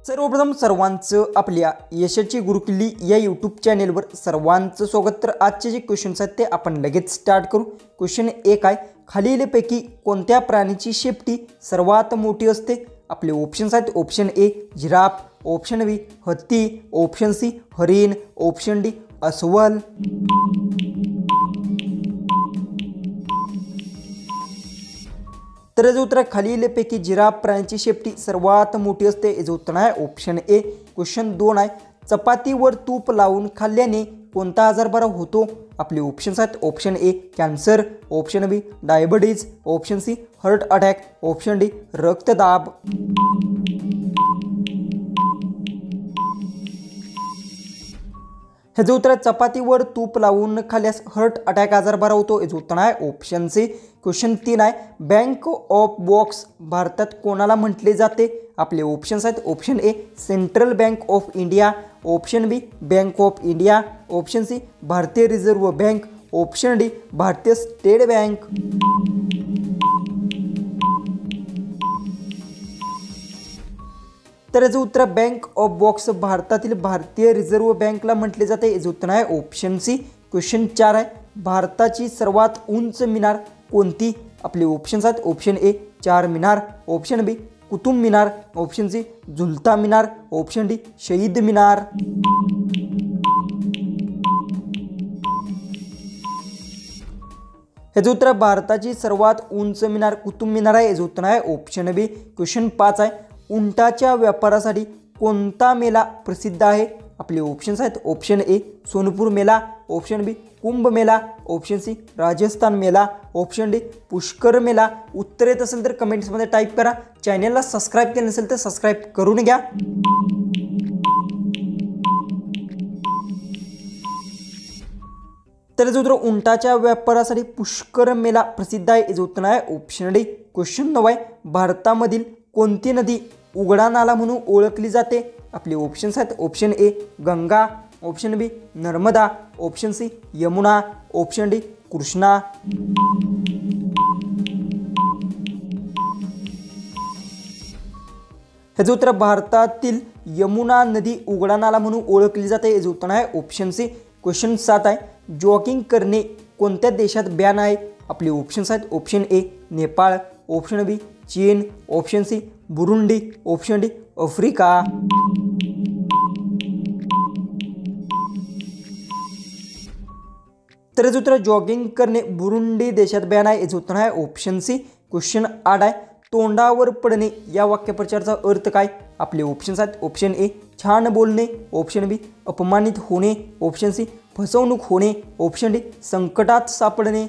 सर्वप्रथम सर्वांचं आपल्या यशाची गुरुकिल्ली या यूट्यूब चॅनेलवर सर्वांचं स्वागत। तर आजचे जे क्वेश्चन्स आहेत ते आपण लगेच स्टार्ट करू। क्वेश्चन 1 आहे, खालीलपैकी कोणत्या प्राणीची शेपटी सर्वात मोठी असते? आपले ऑप्शन्स आहेत, ऑप्शन ए जिराफ, ऑप्शन बी हत्ती, ऑप्शन सी हरिण, ऑप्शन डी अस्वल। तर याचं उत्तर खालीलपैकी जिराफ प्राण्याची शेपटी सर्वात मोठी असते। याचं उत्तर आहे ऑप्शन ए। क्वेश्चन 2 आहे, चपातीवर तूप लावून खाल्ल्याने कोणता आजार बरा होतो? आपले ऑप्शन्स आहेत, option A cancer, option B diabetes, option C heart attack, option D रक्तदाब। ह्याचं उत्तर चपातीवर तूप लावून खाल्यास हार्ट अटॅक आजार बरा होतो। याचं उत्तर आहे ऑप्शन सी। क्वेश्चन 3 आहे, बँक ऑफ बॉक्स भारतात कोणाला म्हटले जाते? आपले ऑप्शन्स आहेत, option A central bank of India, option B bank of India, option C Bharatiya reserve bank, option D Bharatiya state bank. तर याचं उत्तर बँक ऑफ बॉक्स भारतातील भारतीय रिझर्व्ह बँकला म्हटले जाते। याचं उत्तर आहे ऑप्शन सी। क्वेश्चन 4 आहे, भारताची सर्वात उंच मिनार कोणती? आपले ऑप्शन्स आहेत, ऑप्शन ए चार मिनार, ऑप्शन बी कुतुब मिनार, ऑप्शन सी झुलता मिनार, ऑप्शन डी शहीद मिनार। याचं उत्तर भारताची सर्वात उंच मिनार कुतुब मिनार आहे। याचं उत्तर आहे ऑप्शन बी। क्वेश्चन 5 आहे, उंटाच्या व्यापारासाठी कोणता मेला प्रसिद्ध आहे? आपले ऑप्शन्स आहेत, ऑप्शन ए सोनपुर मेला, ऑप्शन बी कुंभ मेला, ऑप्शन सी राजस्थान मेला, ऑप्शन डी पुष्कर मेला। उत्तर येत असेल तर कमेंट्समध्ये टाईप करा। चॅनलला सबस्क्राईब केलं नसेल तर सबस्क्राईब करून घ्या। तर याचं उत्तर उंटाच्या व्यापारासाठी पुष्कर मेला प्रसिद्ध आहे। याचं उत्तर आहे ऑप्शन डी। क्वेश्चन 9 आहे, भारतामधील कोणती नदी उघडा नाला म्हणून ओळखली जाते? आपले ऑप्शन्स आहेत, option A Ganga, option B Narmada, option C Yamuna, option D Krishna. याचं उत्तर भारतातील यमुना नदी उघडा नाला म्हणून ओळखली जाते। याचं उत्तर आहे ऑप्शन सी। क्वेश्चन 7 आहे, जॉगिंग करणे कोणत्या देशात बॅन आहे? आपले ऑप्शन्स आहेत, option A Nepal, option B चीन, option C Burundi, option D Africa. तर याचं उत्तर जॉगिंग करणे बुरुंडी देशात बॅन आहे। याचं उत्तर आहे ऑप्शन सी। क्वेश्चन 8 आहे, तोंडावर पडणे या वाक्यप्रचाराचा अर्थ काय? आपले ऑप्शन्स आहेत, ऑप्शन ए छान बोलणे, ऑप्शन बी अपमानित होणे, ऑप्शन सी फसवणूक होणे, ऑप्शन डी संकटात सापडणे।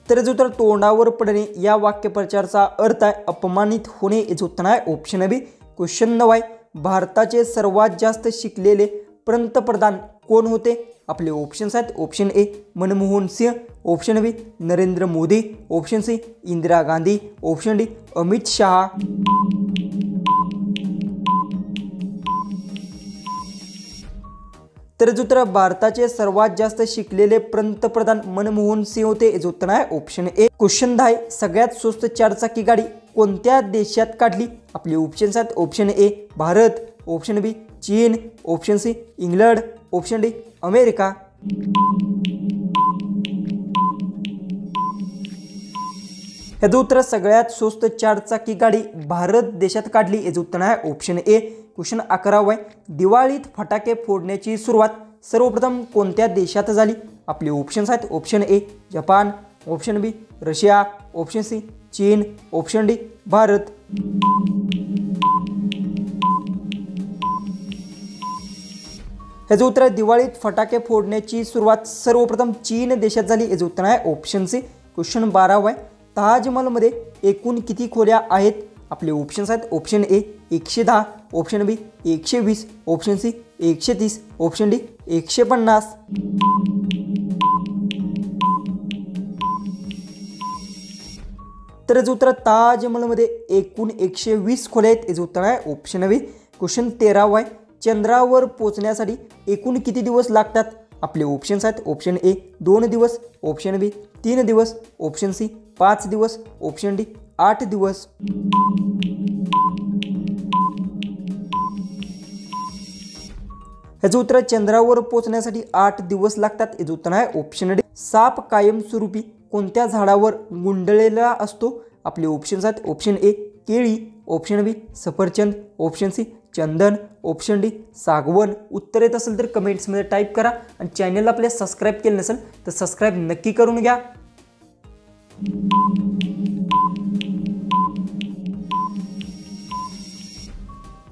तर याचं उत्तर तोंडावर पडणे या वाक्यप्रचाराचा अर्थ आहे अपमानित होणे। याचं उत्तर आहे ऑप्शन बी। क्वेश्चन 9 आहे, भारताचे सर्वात जास्त शिकलेले पंतप्रधान कोण होते? आपले ऑप्शन्स आहेत, option A Manmohan Singh, option B Narendra Modi, option C Indira Gandhi, option D Amit Shah. तर याचं उत्तर भारताचे सर्वात जास्त शिकलेले पंतप्रधान मनमोहन सिंह होते। याचं उत्तर आहे ऑप्शन ए। क्वेश्चन 10 आहे, सगळ्यात स्वस्त चारचाकी गाडी कोणत्या देशात काढली? आपले ऑप्शन्स आहेत, option A Bharat, option B चीन, option C England, option D America. याचं उत्तर सगळ्यात स्वस्त चारचाकी गाडी भारत देशात काढली। याचं उत्तर आहे ऑप्शन ए। क्वेश्चन 11 आहे, दिवाळीत फटाके फोडण्याची सुरुवात सर्वप्रथम कोणत्या देशात झाली? आपले ऑप्शन्स आहेत, option A Japan, option B Russia, option C चीन, ऑप्शन डी भारत। याचं उत्तर दिवाळीत फटाके फोडण्याची सुरुवात सर्वप्रथम चीन देशात झाली। याचं उत्तर आहे ऑप्शन सी। क्वेश्चन 12 आहे, ताजमहलमध्ये एकूण किती खोल्या आहेत? आपले ऑप्शन्स आहेत, option A 110, option B 120, option C 130, option D 150। तर याचं उत्तर ताजमहलमध्ये एकूण 120 खोल्या आहेत। याचं उत्तर आहे ऑप्शन बी। क्वेश्चन 13 आहे, चंद्रावर पोहोचण्यासाठी एकूण किती दिवस लागतात? आपले ऑप्शन्स आहेत, ऑप्शन ए 2 दिवस, ऑप्शन बी 3 दिवस, ऑप्शन सी 5 दिवस, ऑप्शन डी 8 दिवस. ह्याचं उत्तर चंद्रावर पोहोचण्यासाठी 8 दिवस लागतात. याचं उत्तर आहे ऑप्शन डी. साप कायमस्वरूपी कोणत्या झाडावर गुंडलेला असतो? आपले ऑप्शन्स आहेत ऑप्शन ए केळी, ऑप्शन बी सफरचंद, ऑप्शन सी चंदन, ऑप्शन डी सागवन. उत्तर येत असेल तर कमेंट्समध्ये टाईप करा आणि चॅनलला आपल्या सबस्क्राईब केलं नसेल तर सबस्क्राईब नक्की करून घ्या.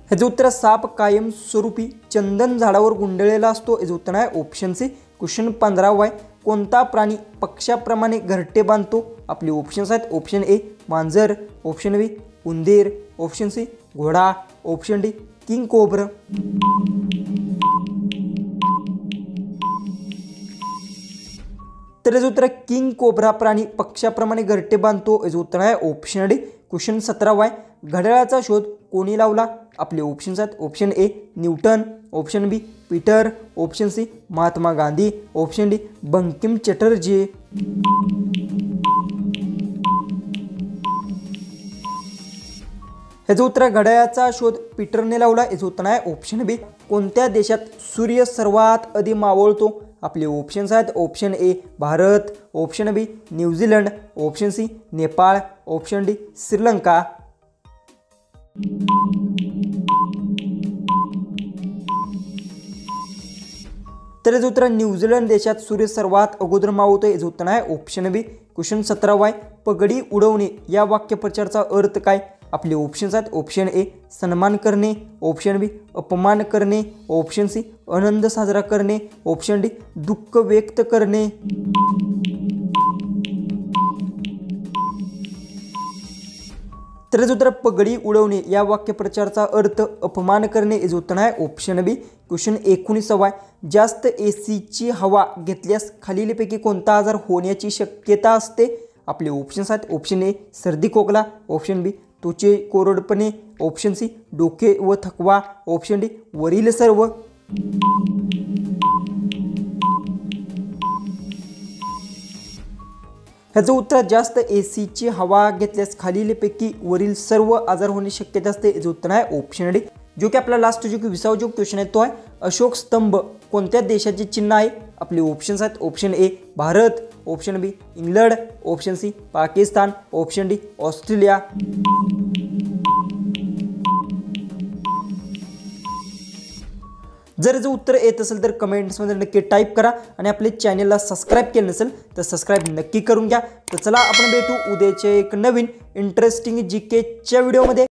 ह्याचं उत्तर साप कायमस्वरूपी चंदन झाडावर गुंडलेला असतो. याचं उत्तर आहे ऑप्शन सी. क्वेश्चन 15 आहे. कोणता प्राणी पक्ष्याप्रमाणे घरटे बांधतो? आपले ऑप्शन्स आहेत ऑप्शन ए मांजर, ऑप्शन बी उंदीर, ऑप्शन सी घोडा, ऑप्शन डी किंग कोब्रा. तर याचं उत्तर किंग कोब्रा प्राणी पक्ष्याप्रमाणे घरटे बांधतो. याचं उत्तर आहे ऑप्शन डी. क्वेश्चन 17 आहे. घड्याळाचा शोध कोणी लावला? आपले ऑप्शन्स आहेत option A Newton, option B Peter, option C Mahatma Gandhi, option D Bankim Chatterjee. ह्याचं उत्तर घड्याळाचा शोध पीटरने लावला. याचं उत्तर आहे ऑप्शन बी. कोणत्या देशात सूर्य सर्वात आधी मावळतो? आपले ऑप्शन्स आहेत option A Bharat, option B New Zealand, option C Nepal, option D Sri Lanka. तर याचं उत्तर न्यूझीलंड देशात सूर्य सर्वात अगोदर मावळतो. याचं उत्तर आहे ऑप्शन बी. क्वेश्चन 17 आहे. पगडी उडवणे या वाक्यप्रचाराचा अर्थ काय? आपले ऑप्शन्स आहेत ऑप्शन ए सन्मान करणे, ऑप्शन बी अपमान करणे, ऑप्शन सी आनंद साजरा करणे, ऑप्शन डी दुःख व्यक्त करणे. तर याचं उत्तर पगडी उडवणे या वाक्यप्रचाराचा अर्थ अपमान करणे. याचं उत्तर आहे ऑप्शन बी. क्वेश्चन 19 आहे. जास्त एसीची हवा घेतल्यास खालीलपैकी कोणता आजार होण्याची शक्यता असते? आपले ऑप्शन्स आहेत ऑप्शन ए सर्दी खोकला, ऑप्शन बी त्वचे कोरडपणे, ऑप्शन सी डोके व थकवा, ऑप्शन डी वरील सर्व. ह्याचं उत्तर जास्त एसीची हवा घेतल्यास खालीलपैकी वरील सर्व आजार होण्याची शक्यता असते. याचं उत्तर आहे ऑप्शन डी. जो की आपला लास्ट जो की 20वा जो क्वेश्चन आहे तो आहे अशोक स्तंभ कोणत्या देशाचे चिन्ह आहे? आपले ऑप्शन्स आहेत option A Bharat, option B England, option C Pakistan, option D Australia. जर याचं उत्तर येत असेल तर कमेंट्समध्ये नक्की टाईप करा आणि आपल्या चॅनलला सबस्क्राईब केलं नसेल तर सबस्क्राईब नक्की करून घ्या. तर चला आपण भेटू उद्याच्या एक नवीन इंटरेस्टिंग जीकेच्या व्हिडिओमध्ये.